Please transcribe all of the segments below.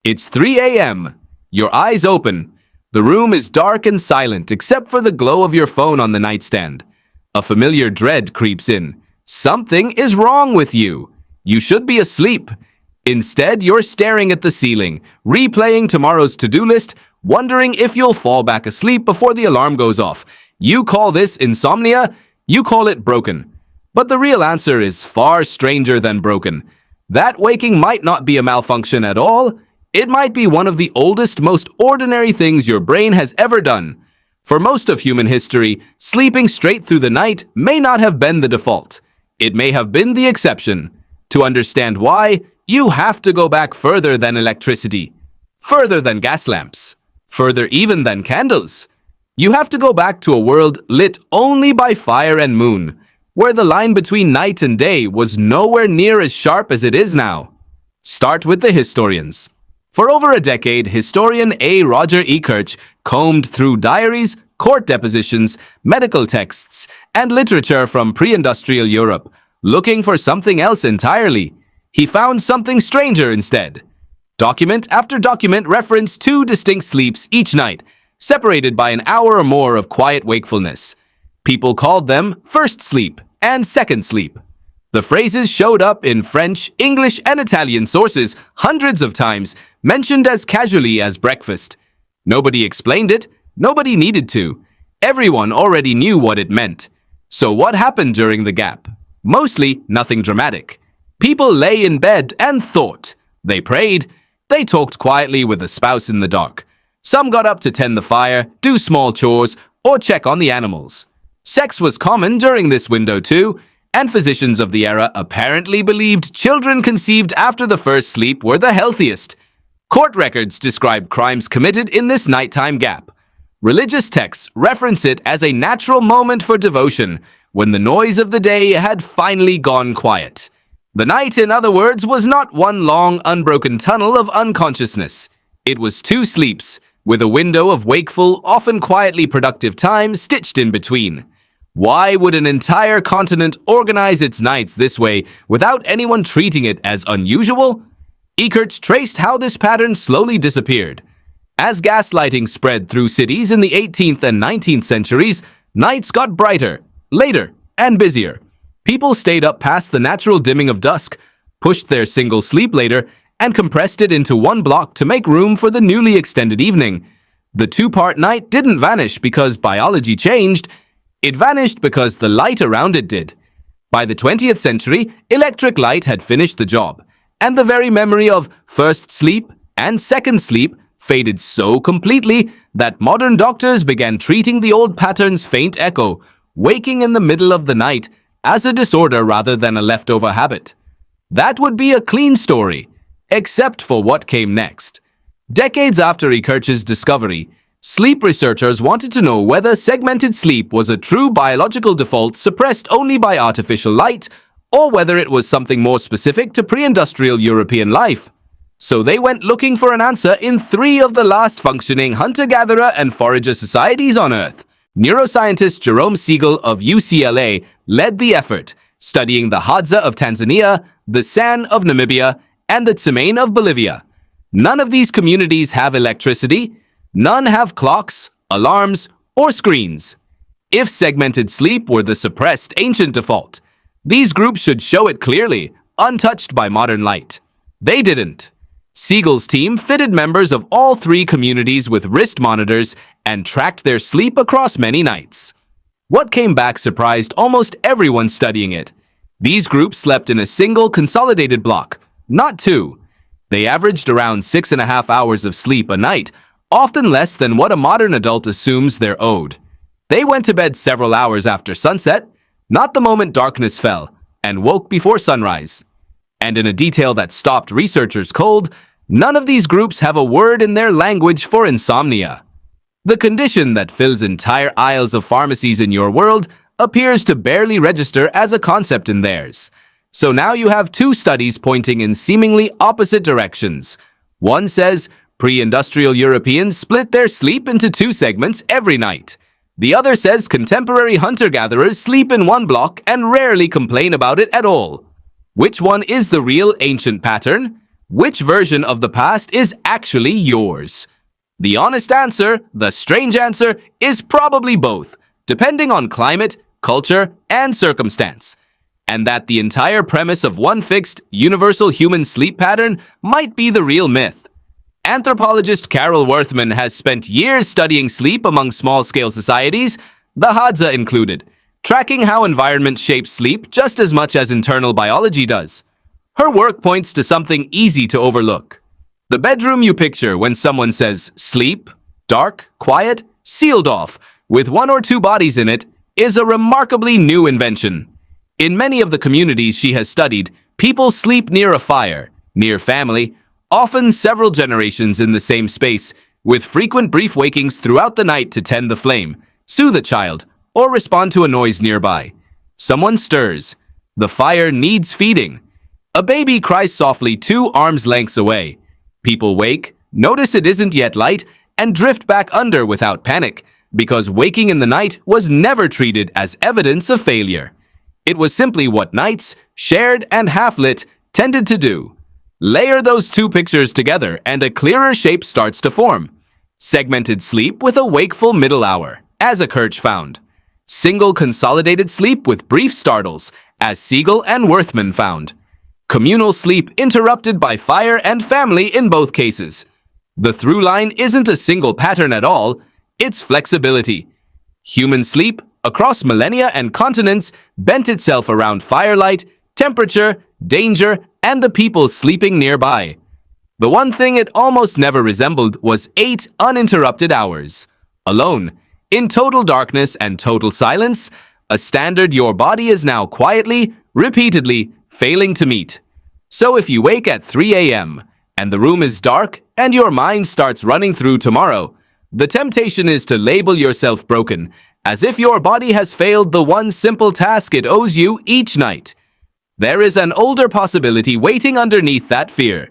It's 3 a.m. Your eyes open. The room is dark and silent except for the glow of your phone on the nightstand. A familiar dread creeps in. Something is wrong with you. You should be asleep. Instead, you're staring at the ceiling, replaying tomorrow's to-do list, wondering if you'll fall back asleep before the alarm goes off. You call this insomnia? You call it broken. But the real answer is far stranger than broken. That waking might not be a malfunction at all. It might be one of the oldest, most ordinary things your brain has ever done. For most of human history, sleeping straight through the night may not have been the default. It may have been the exception. To understand why, you have to go back further than electricity, further than gas lamps, further even than candles. You have to go back to a world lit only by fire and moon, where the line between night and day was nowhere near as sharp as it is now. Start with the historians. For over a decade, historian A. Roger E. Kirch combed through diaries, court depositions, medical texts, and literature from pre-industrial Europe, looking for something else entirely. He found something stranger instead. Document after document referenced two distinct sleeps each night, separated by an hour or more of quiet wakefulness. People called them first sleep and second sleep. The phrases showed up in French, English, and Italian sources hundreds of times, mentioned as casually as breakfast. Nobody explained it. Nobody needed to. Everyone already knew what it meant. So what happened during the gap? Mostly nothing dramatic. People lay in bed and thought. They prayed. They talked quietly with a spouse in the dark. Some got up to tend the fire, do small chores, or check on the animals. Sex was common during this window too, and physicians of the era apparently believed children conceived after the first sleep were the healthiest. Court records describe crimes committed in this nighttime gap. Religious texts reference it as a natural moment for devotion, when the noise of the day had finally gone quiet. The night, in other words, was not one long, unbroken tunnel of unconsciousness. It was two sleeps, with a window of wakeful, often quietly productive time stitched in between. Why would an entire continent organize its nights this way without anyone treating it as unusual? Kirch traced how this pattern slowly disappeared. As gaslighting spread through cities in the 18th and 19th centuries, nights got brighter, later, and busier. People stayed up past the natural dimming of dusk, pushed their single sleep later, and compressed it into one block to make room for the newly extended evening. The two-part night didn't vanish because biology changed. It vanished because the light around it did. By the 20th century, electric light had finished the job, and the very memory of first sleep and second sleep faded so completely that modern doctors began treating the old pattern's faint echo, waking in the middle of the night, as a disorder rather than a leftover habit. That would be a clean story, except for what came next. Decades after Kirch's discovery, sleep researchers wanted to know whether segmented sleep was a true biological default suppressed only by artificial light, or whether it was something more specific to pre-industrial European life. So they went looking for an answer in three of the last functioning hunter-gatherer and forager societies on Earth. Neuroscientist Jerome Siegel of UCLA led the effort, studying the Hadza of Tanzania, the San of Namibia, and the Tsimane of Bolivia. None of these communities have electricity. None have clocks, alarms, or screens. If segmented sleep were the suppressed ancient default, these groups should show it clearly, untouched by modern light. They didn't. Siegel's team fitted members of all three communities with wrist monitors and tracked their sleep across many nights. What came back surprised almost everyone studying it. These groups slept in a single consolidated block, not two. They averaged around 6.5 hours of sleep a night, often less than what a modern adult assumes they're owed. They went to bed several hours after sunset, not the moment darkness fell, and woke before sunrise. And in a detail that stopped researchers cold, none of these groups have a word in their language for insomnia. The condition that fills entire aisles of pharmacies in your world appears to barely register as a concept in theirs. So now you have two studies pointing in seemingly opposite directions. One says pre-industrial Europeans split their sleep into two segments every night. The other says contemporary hunter-gatherers sleep in one block and rarely complain about it at all. Which one is the real ancient pattern? Which version of the past is actually yours? The honest answer, the strange answer, is probably both, depending on climate, culture, and circumstance. And that the entire premise of one fixed, universal human sleep pattern might be the real myth. Anthropologist Carol Worthman has spent years studying sleep among small-scale societies, the Hadza included, tracking how environment shapes sleep just as much as internal biology does. Her work points to something easy to overlook. The bedroom you picture when someone says sleep, dark, quiet, sealed off, with one or two bodies in it, is a remarkably new invention. In many of the communities she has studied, people sleep near a fire, near family, often several generations in the same space, with frequent brief wakings throughout the night to tend the flame, soothe a child, or respond to a noise nearby. Someone stirs. The fire needs feeding. A baby cries softly 2 arms lengths away. People wake, notice it isn't yet light, and drift back under without panic, because waking in the night was never treated as evidence of failure. It was simply what nights, shared and half-lit, tended to do. Layer those two pictures together and a clearer shape starts to form. Segmented sleep with a wakeful middle hour, as Kirch found. Single consolidated sleep with brief startles, as Siegel and Worthman found. Communal sleep interrupted by fire and family in both cases. The through line isn't a single pattern at all, it's flexibility. Human sleep, across millennia and continents, bent itself around firelight, temperature, danger, and the people sleeping nearby. The one thing it almost never resembled was 8 uninterrupted hours. Alone, in total darkness and total silence, a standard your body is now quietly, repeatedly, failing to meet. So if you wake at 3 a.m., and the room is dark, and your mind starts running through tomorrow, the temptation is to label yourself broken, as if your body has failed the one simple task it owes you each night. There is an older possibility waiting underneath that fear.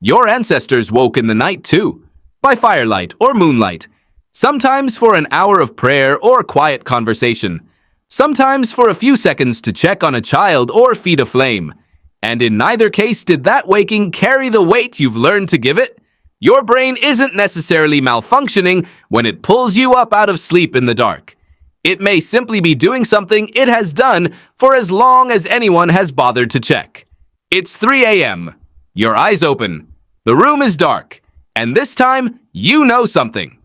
Your ancestors woke in the night too, by firelight or moonlight, sometimes for an hour of prayer or quiet conversation, sometimes for a few seconds to check on a child or feed a flame. And in neither case did that waking carry the weight you've learned to give it. Your brain isn't necessarily malfunctioning when it pulls you up out of sleep in the dark. It may simply be doing something it has done for as long as anyone has bothered to check. It's 3 a.m. Your eyes open. The room is dark. And this time, you know something.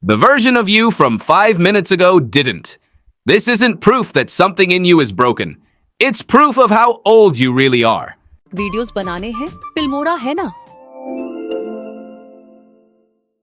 The version of you from 5 minutes ago didn't. This isn't proof that something in you is broken. It's proof of how old you really are. Videos बनाने हैं Filmora है ना।